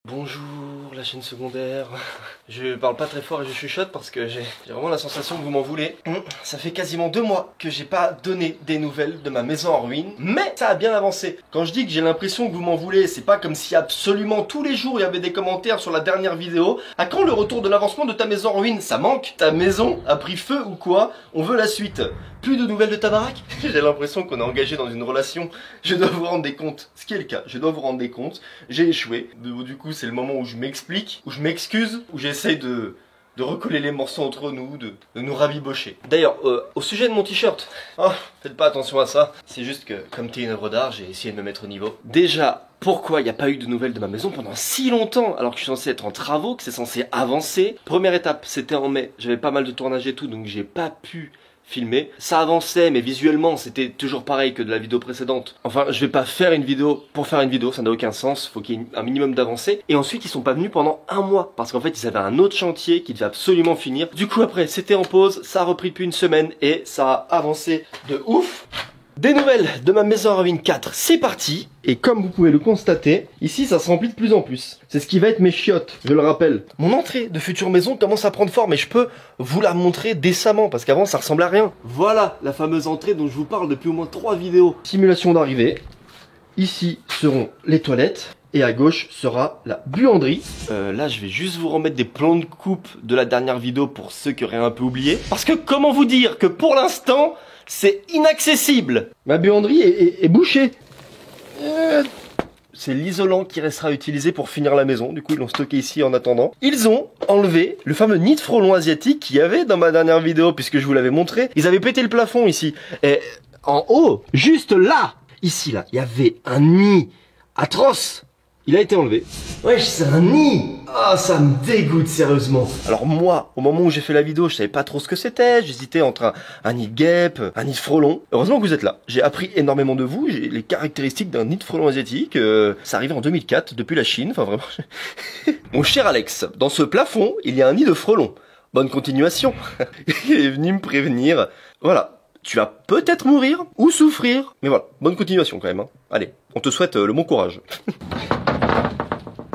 Bonjour la chaîne secondaire. Je parle pas très fort et je chuchote parce que j'ai vraiment la sensation que vous m'en voulez. Ça fait quasiment 2 mois que j'ai pas donné des nouvelles de ma maison en ruine, mais ça a bien avancé. Quand je dis que j'ai l'impression que vous m'en voulez, c'est pas comme si absolument tous les jours il y avait des commentaires sur la dernière vidéo. À quand le retour de l'avancement de ta maison en ruine? Ça manque? Ta maison a pris feu ou quoi? On veut la suite. Plus de nouvelles de ta baraque? J'ai l'impression qu'on est engagé dans une relation. Je dois vous rendre des comptes. Ce qui est le cas, je dois vous rendre des comptes. J'ai échoué. Du coup, c'est le moment où je m'explique, où je m'excuse, où j'essaye de recoller les morceaux entre nous, de nous rabibocher. D'ailleurs, au sujet de mon t-shirt, faites pas attention à ça. C'est juste que, comme t'es une œuvre d'art, j'ai essayé de me mettre au niveau. Déjà, pourquoi il n'y a pas eu de nouvelles de ma maison pendant si longtemps, alors que je suis censé être en travaux, que c'est censé avancer? Première étape, c'était en mai. J'avais pas mal de tournage et tout, donc j'ai pas pu filmé. Ça avançait, mais visuellement, c'était toujours pareil que de la vidéo précédente. Enfin, je vais pas faire une vidéo pour faire une vidéo, ça n'a aucun sens. Faut qu'il y ait un minimum d'avancée. Et ensuite, ils sont pas venus pendant 1 mois. Parce qu'en fait, ils avaient un autre chantier qui devait absolument finir. Du coup, après, c'était en pause. Ça a repris depuis 1 semaine et ça a avancé de ouf. Des nouvelles de ma maison en ruine 4, c'est parti. Et comme vous pouvez le constater, ici ça se remplit de plus en plus. C'est ce qui va être mes chiottes, je le rappelle. Mon entrée de future maison commence à prendre forme et je peux vous la montrer décemment parce qu'avant ça ressemblait à rien. Voilà la fameuse entrée dont je vous parle depuis au moins 3 vidéos. Simulation d'arrivée. Ici seront les toilettes. Et à gauche sera la buanderie. Là, je vais juste vous remettre des plans de coupe de la dernière vidéo pour ceux qui auraient un peu oublié. Parce que comment vous dire que pour l'instant, c'est inaccessible. Ma buanderie est bouchée. C'est l'isolant qui restera utilisé pour finir la maison. Du coup, ils l'ont stocké ici en attendant. Ils ont enlevé le fameux nid de frelons asiatique qu'il y avait dans ma dernière vidéo, puisque je vous l'avais montré. Ils avaient pété le plafond ici. Et en haut, juste là, ici là, il y avait un nid atroce. Il a été enlevé. Wesh, c'est un nid. Ah, ça me dégoûte sérieusement. Alors moi, au moment où j'ai fait la vidéo, je savais pas trop ce que c'était. J'hésitais entre un nid de guêpe, un nid de frelon. Heureusement que vous êtes là. J'ai appris énormément de vous. J'ai les caractéristiques d'un nid de frelon asiatique. Ça arrivait en 2004, depuis la Chine. Enfin vraiment. Mon cher Alex, dans ce plafond, il y a un nid de frelon. Bonne continuation. Il est venu me prévenir. Voilà. Tu vas peut-être mourir ou souffrir. Mais voilà, bonne continuation quand même. Hein. Allez, on te souhaite le bon courage.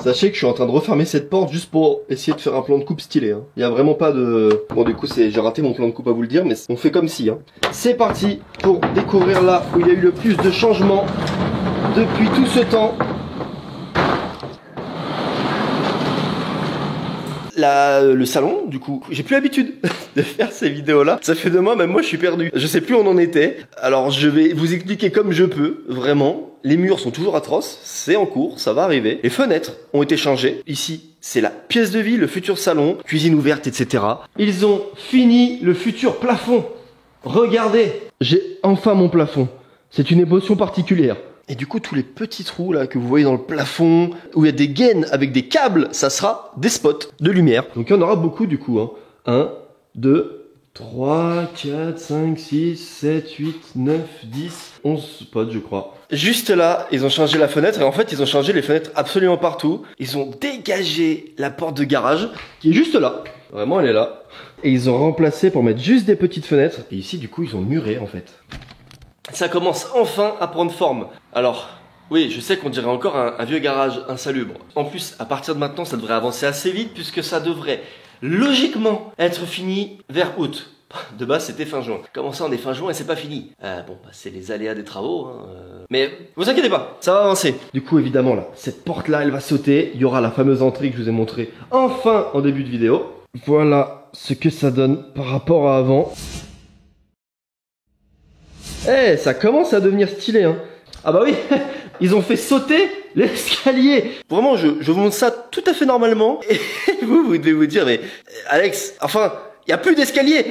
Sachez que je suis en train de refermer cette porte juste pour essayer de faire un plan de coupe stylé. Hein. Il y a vraiment pas de... Bon du coup j'ai raté mon plan de coupe à vous le dire, mais on fait comme si. Hein. C'est parti pour découvrir là où il y a eu le plus de changements depuis tout ce temps. Le salon, du coup, j'ai plus l'habitude de faire ces vidéos-là. Ça fait 2 mois, même moi je suis perdu. Je sais plus où on en était. Alors je vais vous expliquer comme je peux, vraiment. Les murs sont toujours atroces, c'est en cours, ça va arriver. Les fenêtres ont été changées. Ici, c'est la pièce de vie, le futur salon, cuisine ouverte, etc. Ils ont fini le futur plafond. Regardez, j'ai enfin mon plafond. C'est une émotion particulière. Et du coup, tous les petits trous là que vous voyez dans le plafond, où il y a des gaines avec des câbles, ça sera des spots de lumière. Donc il y en aura beaucoup du coup. 1, 2, 3, 4, 5, 6, 7, 8, 9, 10, 11 spots je crois. Juste là, ils ont changé la fenêtre et en fait, ils ont changé les fenêtres absolument partout. Ils ont dégagé la porte de garage qui est juste là. Vraiment, elle est là. Et ils ont remplacé pour mettre juste des petites fenêtres. Et ici, du coup, ils ont muré en fait. Ça commence enfin à prendre forme. Alors, oui, je sais qu'on dirait encore un vieux garage insalubre. En plus, à partir de maintenant, ça devrait avancer assez vite puisque ça devrait logiquement être fini vers août. De base, c'était fin juin. Comment ça, on est fin juin et c'est pas fini? C'est les aléas des travaux. Hein. Mais vous inquiétez pas, ça va avancer. Du coup, évidemment, là, cette porte-là, elle va sauter. Il y aura la fameuse entrée que je vous ai montrée enfin en début de vidéo. Voilà ce que ça donne par rapport à avant. Eh, ça commence à devenir stylé, hein. Ah bah oui, ils ont fait sauter l'escalier. Vraiment, je vous montre ça tout à fait normalement. Et vous devez vous dire, mais Alex, enfin, il n'y a plus d'escalier.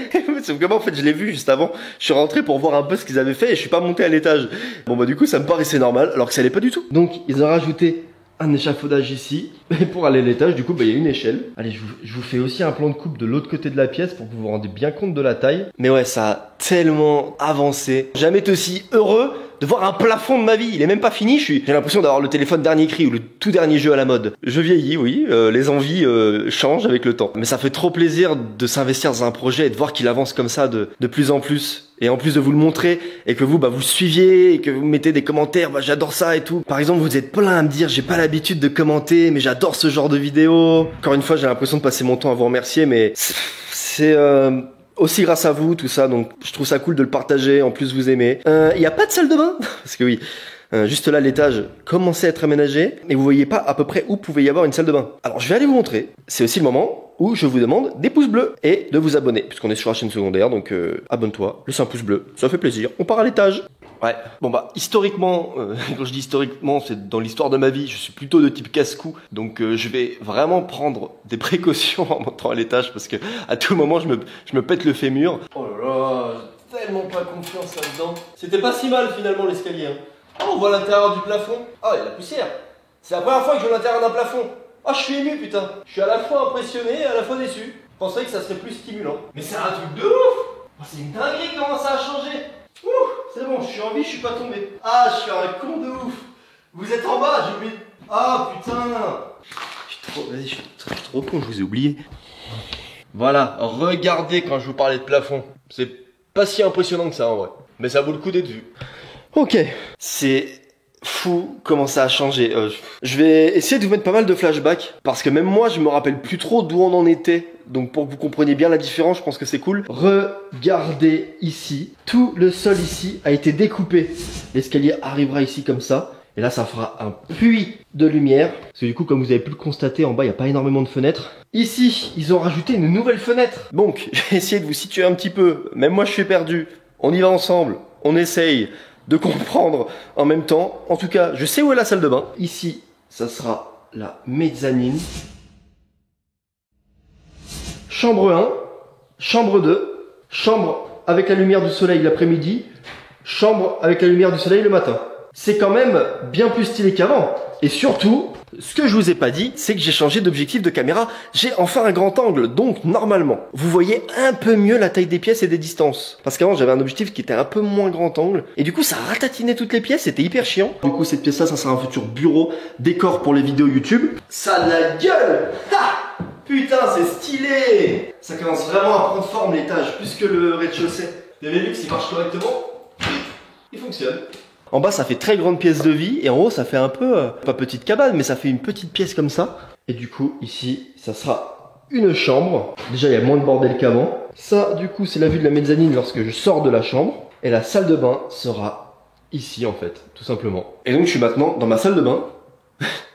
Sauf que moi, en fait, je l'ai vu juste avant. Je suis rentré pour voir un peu ce qu'ils avaient fait et je suis pas monté à l'étage. Bon bah du coup, ça me paraissait normal, alors que ça allait pas du tout. Donc, ils ont rajouté un échafaudage ici. Et pour aller à l'étage, du coup, il y a une échelle. Allez, je vous fais aussi un plan de coupe de l'autre côté de la pièce pour que vous vous rendez bien compte de la taille. Mais ouais, ça a tellement avancé. Jamais été aussi heureux de voir un plafond de ma vie. Il est même pas fini, j'ai l'impression d'avoir le téléphone dernier cri ou le tout dernier jeu à la mode. Je vieillis, oui, les envies changent avec le temps. Mais ça fait trop plaisir de s'investir dans un projet et de voir qu'il avance comme ça de plus en plus. Et en plus de vous le montrer, et que vous, vous suiviez, et que vous mettez des commentaires, j'adore ça et tout. Par exemple, vous êtes plein à me dire, j'ai pas l'habitude de commenter, mais j'adore ce genre de vidéo. Encore une fois, j'ai l'impression de passer mon temps à vous remercier, mais c'est aussi grâce à vous, tout ça, donc je trouve ça cool de le partager, en plus vous aimez. Il y a pas de salle de bain, parce que oui, juste là, l'étage commençait à être aménagé, et vous voyez pas à peu près où pouvait y avoir une salle de bain. Alors, je vais aller vous montrer. C'est aussi le moment où je vous demande des pouces bleus et de vous abonner, puisqu'on est sur la chaîne secondaire, donc abonne-toi, laisse un pouce bleu, ça fait plaisir. On part à l'étage. Ouais, bon historiquement, quand je dis historiquement, c'est dans l'histoire de ma vie, je suis plutôt de type casse-cou, donc je vais vraiment prendre des précautions en montant à l'étage, parce que à tout moment, je me pète le fémur. Oh là là, j'ai tellement pas confiance là-dedans. C'était pas si mal finalement l'escalier. Hein. Oh, on voit l'intérieur du plafond. Ah, il y a la poussière. C'est la première fois que je vois l'intérieur d'un plafond. Ah, je suis ému, putain. Je suis à la fois impressionné et à la fois déçu. Je pensais que ça serait plus stimulant. Mais c'est un truc de ouf. Oh, c'est une dinguerie comment ça a changé. Ouh, c'est bon, je suis en vie, je suis pas tombé. Ah, je suis un con de ouf. Vous êtes en bas, j'ai oublié. Ah, putain. Je suis trop con, je vous ai oublié. Voilà, regardez quand je vous parlais de plafond. C'est pas si impressionnant que ça en vrai. Mais ça vaut le coup d'être vu. Ok, c'est fou comment ça a changé. Je vais essayer de vous mettre pas mal de flashbacks, parce que même moi je me rappelle plus trop d'où on en était. Donc pour que vous compreniez bien la différence, je pense que c'est cool. Regardez ici, tout le sol ici a été découpé. L'escalier arrivera ici comme ça. Et là ça fera un puits de lumière. Parce que du coup, comme vous avez pu le constater, en bas il n'y a pas énormément de fenêtres. Ici, ils ont rajouté une nouvelle fenêtre. Donc, je vais essayer de vous situer un petit peu. Même moi je suis perdu. On y va ensemble, on essaye de comprendre en même temps. En tout cas, je sais où est la salle de bain. Ici, ça sera la mezzanine. Chambre 1, chambre 2, chambre avec la lumière du soleil l'après-midi, chambre avec la lumière du soleil le matin. C'est quand même bien plus stylé qu'avant. Et surtout, ce que je vous ai pas dit, c'est que j'ai changé d'objectif de caméra. J'ai enfin un grand angle, donc normalement, vous voyez un peu mieux la taille des pièces et des distances. Parce qu'avant, j'avais un objectif qui était un peu moins grand angle. Et du coup, ça ratatinait toutes les pièces, c'était hyper chiant. Du coup, cette pièce-là, ça sera un futur bureau, décor pour les vidéos YouTube. Ça a de la gueule! Ha! Putain, c'est stylé! Ça commence vraiment à prendre forme l'étage, plus que le rez-de-chaussée. Vous avez vu que s'il marche correctement, il fonctionne. En bas, ça fait très grande pièce de vie, et en haut, ça fait un peu, pas petite cabane, mais ça fait une petite pièce comme ça. Et du coup, ici, ça sera une chambre. Déjà, il y a moins de bordel qu'avant. Ça, du coup, c'est la vue de la mezzanine lorsque je sors de la chambre. Et la salle de bain sera ici, en fait, tout simplement. Et donc, je suis maintenant dans ma salle de bain.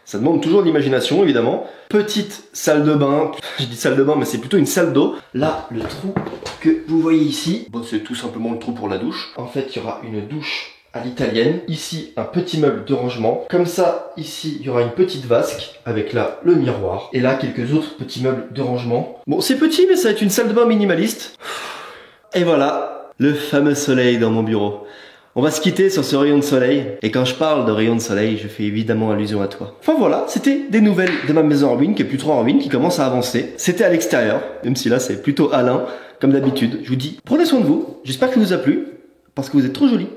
Ça demande toujours de l'imagination, évidemment. Petite salle de bain. Je dis salle de bain, mais c'est plutôt une salle d'eau. Là, le trou que vous voyez ici, bon, c'est tout simplement le trou pour la douche. En fait, il y aura une douche à l'italienne. Ici, un petit meuble de rangement. Comme ça, ici, il y aura une petite vasque avec là, le miroir. Et là, quelques autres petits meubles de rangement. Bon, c'est petit, mais ça va être une salle de bain minimaliste. Et voilà, le fameux soleil dans mon bureau. On va se quitter sur ce rayon de soleil. Et quand je parle de rayon de soleil, je fais évidemment allusion à toi. Enfin voilà, c'était des nouvelles de ma maison en ruine, qui est plus trop en ruine, qui commence à avancer. C'était à l'extérieur, même si là, c'est plutôt Alain, comme d'habitude. Je vous dis, prenez soin de vous. J'espère que ça vous a plu, parce que vous êtes trop jolis.